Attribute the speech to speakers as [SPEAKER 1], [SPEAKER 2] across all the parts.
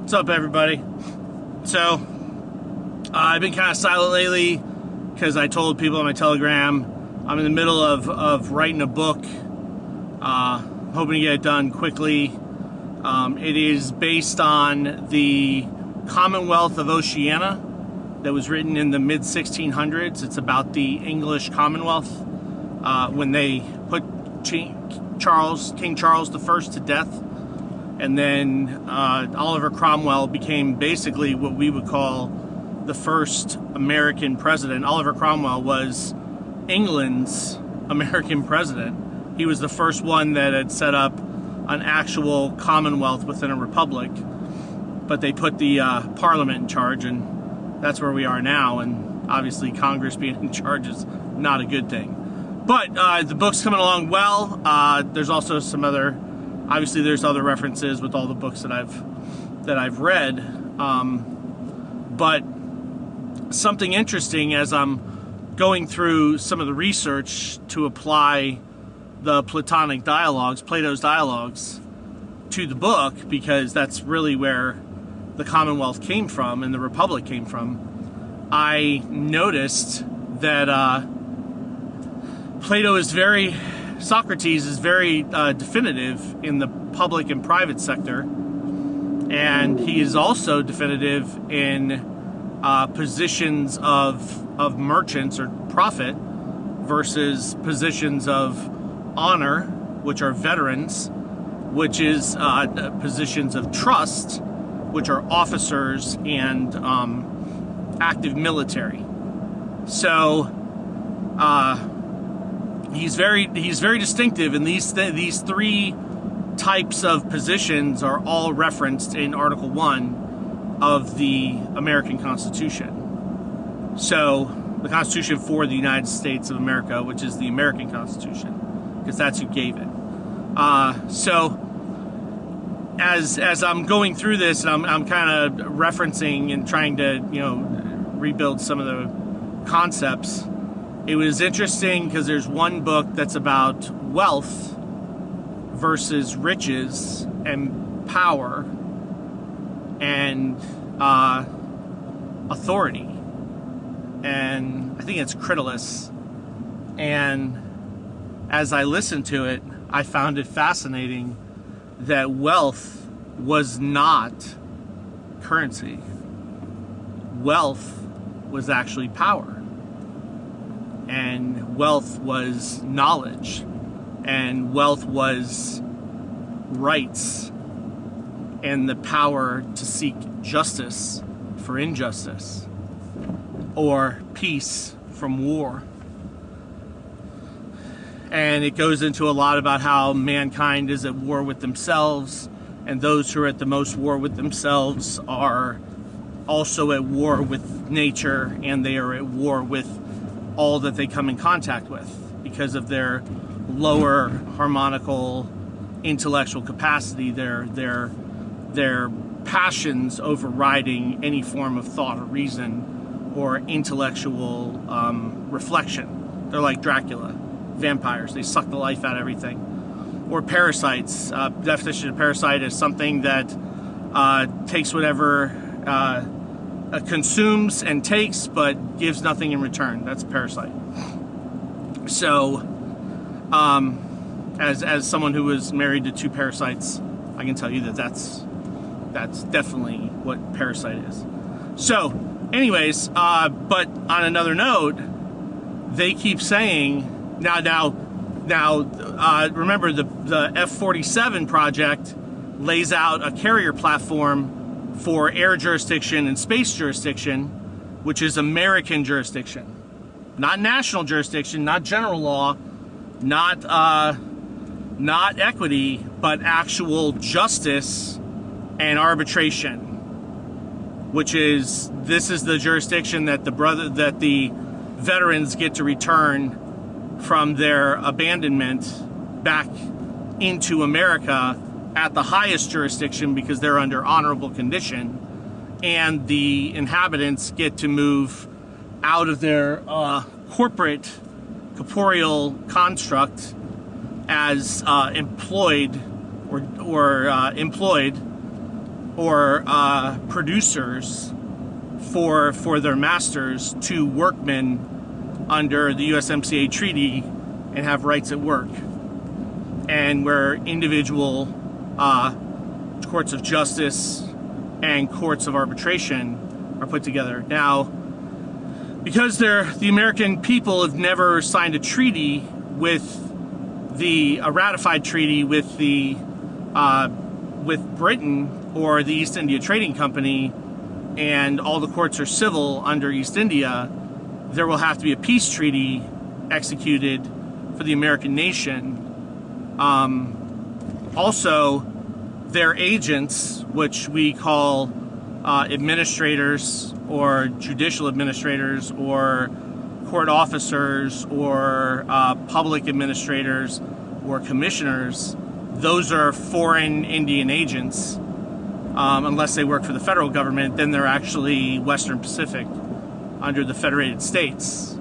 [SPEAKER 1] What's up, everybody? So, I've been kind of silent lately because I told people on my Telegram I'm in the middle of writing a book, hoping to get it done quickly. It is based on the Commonwealth of Oceania that was written in the mid-1600s. It's about the English Commonwealth when they put King Charles I to death. And then Oliver Cromwell became basically what we would call the first American president. Oliver Cromwell was England's American president. He was the first one that had set up an actual commonwealth within a republic. But they put the parliament in charge, and that's where we are now. And obviously Congress being in charge is not a good thing. But the book's coming along well. There's also some other... Obviously, there's other references with all the books that I've read, but something interesting as I'm going through some of the research to apply the Platonic dialogues, Plato's dialogues, to the book, because that's really where the Commonwealth came from and the Republic came from. I noticed that Socrates is very definitive in the public and private sector, and he is also definitive in positions of merchants or profit versus positions of honor, which are veterans, which is positions of trust, which are officers and active military. So he's very distinctive, and these three types of positions are all referenced in Article 1 of the American Constitution. So the Constitution for the United States of America, which is the American Constitution, because that's who gave it. So as I'm going through this, and I'm kind of referencing and trying to rebuild some of the concepts. It was interesting because there's one book that's about wealth versus riches and power and authority. And I think it's Critolus. And as I listened to it, I found it fascinating that wealth was not currency. Wealth was actually power. And wealth was knowledge, and wealth was rights, and the power to seek justice for injustice, or peace from war. And it goes into a lot about how mankind is at war with themselves, and those who are at the most war with themselves are also at war with nature, and they are at war with all that they come in contact with because of their lower harmonical intellectual capacity, their passions overriding any form of thought or reason or intellectual reflection. They're like Dracula, vampires. They suck the life out of everything. Or parasites. Definition of parasite is something that takes whatever consumes and takes, but gives nothing in return. That's a parasite. So, as someone who was married to two parasites, I can tell you that that's definitely what parasite is. So, anyways, but on another note, they keep saying now. Remember the F-47 project lays out a carrier platform for air jurisdiction and space jurisdiction, which is American jurisdiction. Not national jurisdiction, not general law, not equity, but actual justice and arbitration, which is, this is the jurisdiction that the veterans get to return from their abandonment back into America at the highest jurisdiction because they're under honorable condition, and the inhabitants get to move out of their corporate corporeal construct as employed or producers for their masters to workmen under the USMCA treaty and have rights at work, and where individual courts of justice and courts of arbitration are put together. Now, because the American people have never signed a treaty with a ratified treaty with with Britain or the East India Trading Company, and all the courts are civil under East India, there will have to be a peace treaty executed for the American nation. Also, their agents, which we call administrators or judicial administrators or court officers or public administrators or commissioners, those are foreign Indian agents. Unless they work for the federal government, then they're actually Western Pacific under the Federated States.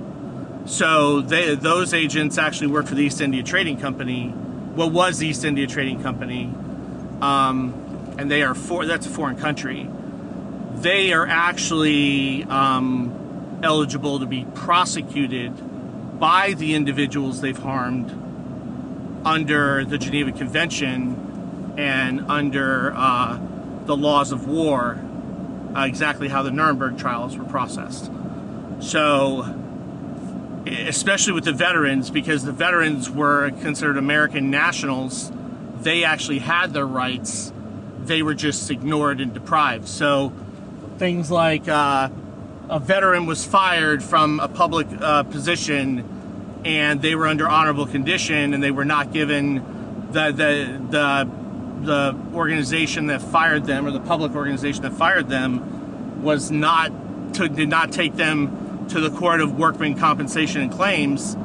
[SPEAKER 1] So those agents actually work for the East India Trading Company, what was the East India Trading Company, and they are that's a foreign country. They are actually eligible to be prosecuted by the individuals they've harmed under the Geneva Convention and under the laws of war, exactly how the Nuremberg trials were processed. So, especially with the veterans, because the veterans were considered American nationals, they actually had their rights. They were just ignored and deprived. So, things like a veteran was fired from a public position, and they were under honorable condition, and they were not given the organization that fired them, or the public organization that fired them, did not take them to the Court of Workmen Compensation and Claims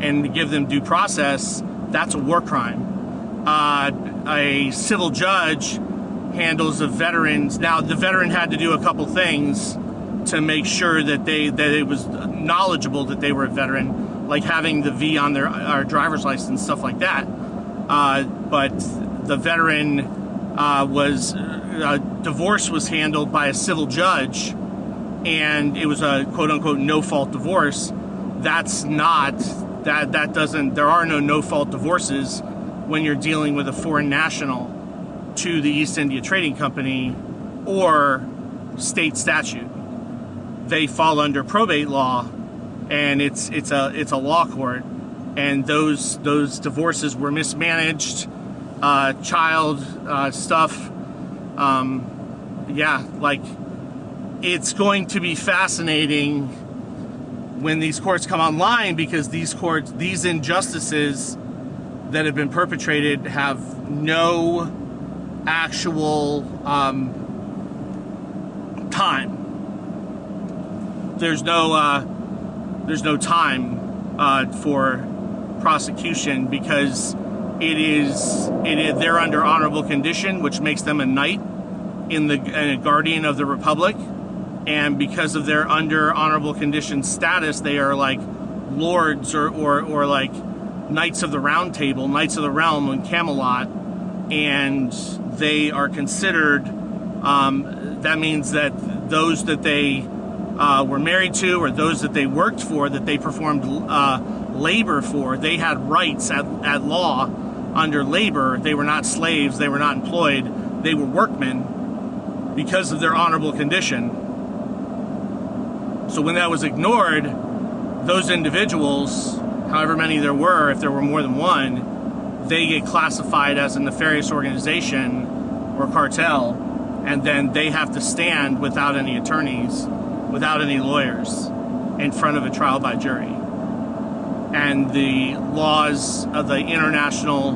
[SPEAKER 1] and give them due process. That's a war crime. A civil judge handles the veterans. Now, the veteran had to do a couple things to make sure that it was knowledgeable that they were a veteran, like having the V on their driver's license, stuff like that. But the veteran divorce was handled by a civil judge, and it was a quote-unquote no-fault divorce. That's not, that doesn't, there are no no-fault divorces when you're dealing with a foreign national to the East India Trading Company or state statute. They fall under probate law, and it's a law court, and those divorces were mismanaged, child stuff. Yeah, like, it's going to be fascinating when these courts come online, because these injustices that have been perpetrated have no actual time. There's no time for prosecution, because they're under honorable condition, which makes them a knight and a guardian of the Republic. And because of their under honorable condition status, they are like lords or like knights of the Round Table, knights of the realm in Camelot, and they are considered. That means that those that they were married to, or those that they worked for, that they performed labor for, they had rights at law under labor. They were not slaves. They were not employed. They were workmen because of their honorable condition. So when that was ignored, those individuals, however many there were, if there were more than one, they get classified as a nefarious organization or cartel, and then they have to stand without any attorneys, without any lawyers, in front of a trial by jury. And the laws of the international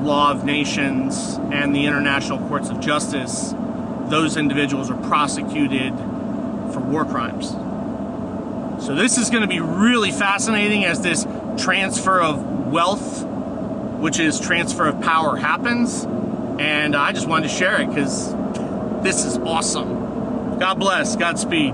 [SPEAKER 1] law of nations and the international courts of justice, those individuals are prosecuted for war crimes. So this is going to be really fascinating as this transfer of wealth, which is transfer of power, happens. And I just wanted to share it because this is awesome. God bless. Godspeed.